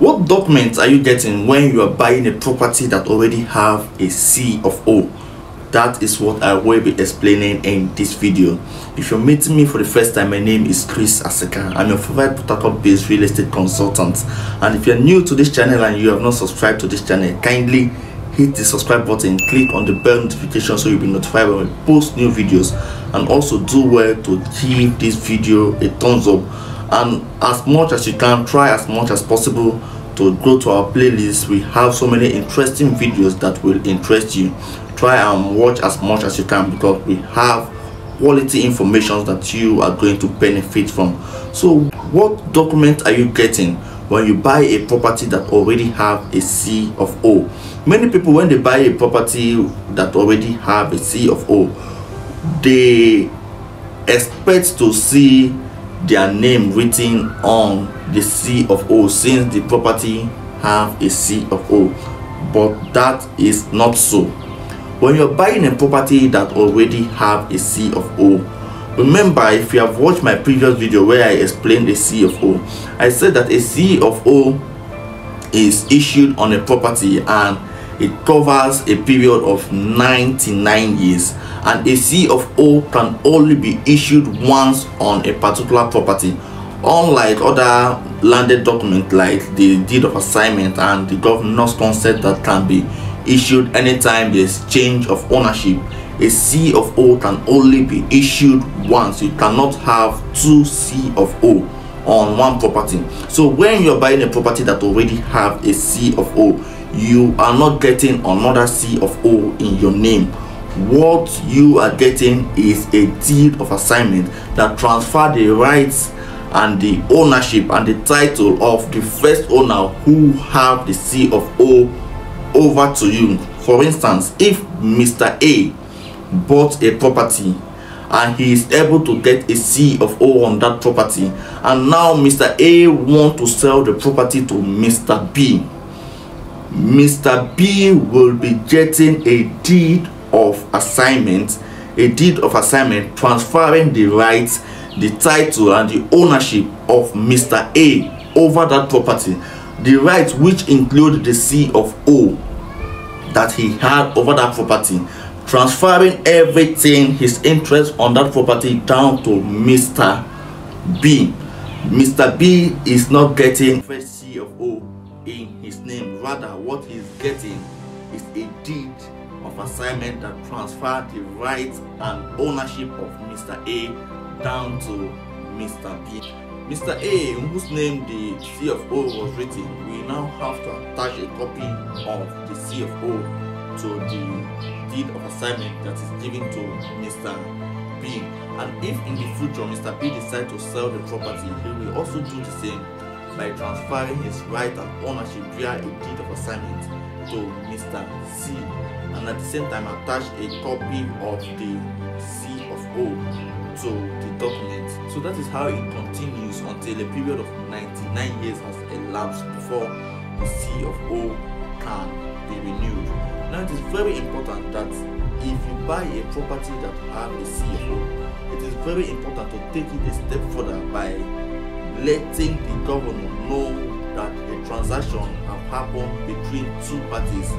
What documents are you getting when you are buying a property that already have a C of O? That is what I will be explaining in this video. If you're meeting me for the first time, my name is Chris Aseka. I'm your favorite Port Harcourt-based real estate consultant. And if you're new to this channel and you have not subscribed to this channel, kindly hit the subscribe button, click on the bell notification so you'll be notified when we post new videos, and also do well to give this video a thumbs up. And as much as you can, try as much as possible to go to our playlist. We have so many interesting videos that will interest you. Try and watch as much as you can because we have quality information that you are going to benefit from. So what document are you getting when you buy a property that already have a C of O? Many people, when they buy a property that already have a C of O, they expect to see their name written on the C of O, since the property have a C of O. But that is not so. When you're buying a property that already have a C of O, remember, if you have watched my previous video where I explained the C of O, I said that a C of O is issued on a property and it covers a period of 99 years, and a C of O can only be issued once on a particular property, unlike other landed documents like the deed of assignment and the governor's consent that can be issued anytime there's change of ownership. A C of O can only be issued once. You cannot have two C of O on one property. So when you're buying a property that already have a C of O, you are not getting another C of O in your name. What you are getting is a deed of assignment that transfer the rights and the ownership and the title of the first owner who have the C of O over to you. For instance, if Mr. A bought a property and he is able to get a C of O on that property, and now Mr. A want to sell the property to Mr. B, Mr. B will be getting a deed of assignment, transferring the rights, the title and the ownership of Mr. A over that property. The rights which include the C of O that he had over that property, transferring everything, his interest on that property, down to Mr. B. Mr. B is not getting first C of O in his name. Rather, what he's getting is a deed of assignment that transfer the rights and ownership of Mr. A down to Mr. B. Mr. A, in whose name the C of O was written, we now have to attach a copy of the C of O to the deed of assignment that is given to Mr. B. And if in the future Mr. B decides to sell the property, he will also do the same by transferring his right and ownership via a deed of assignment to Mr. C, and at the same time attach a copy of the C of O to the document. So that is how it continues until a period of 99 years has elapsed before the C of O can be renewed. Now, it is very important that if you buy a property that have a C of O, it is very important to take it a step further by letting the governor know that a transaction have happened between two parties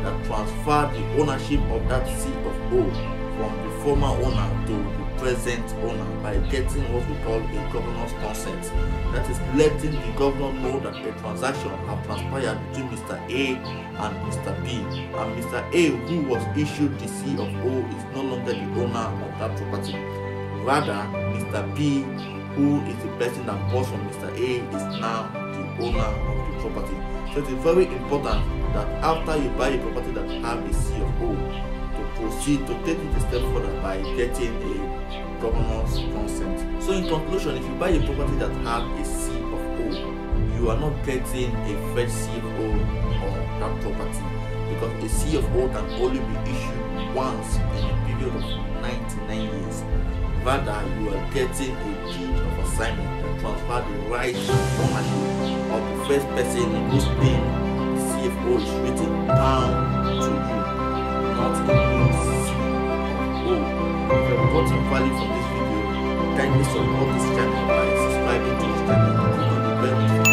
that transfer the ownership of that C of O from the former owner to the present owner by getting what we call a governor's consent. That is letting the governor know that a transaction have transpired between Mr. A and Mr. B, and Mr. A, who was issued the C of O, is no longer the owner of that property. Rather, Mr. B, who is the person that bought from Mr. A, is now the owner of the property. So it is very important that after you buy a property that have a C of O, to proceed to take it a step further by getting a governor's consent. So in conclusion, if you buy a property that have a C of O, you are not getting a fresh C of O on that property, because a C of O can only be issued once in a period of 99 years. Rather, you are getting a deed of assignment that transfer the right and ownership of the first person in whose name the C of O is written down to you, not in your C of O. If you have gotten value from this video, kindly support this channel by subscribing to this channel and click on the bell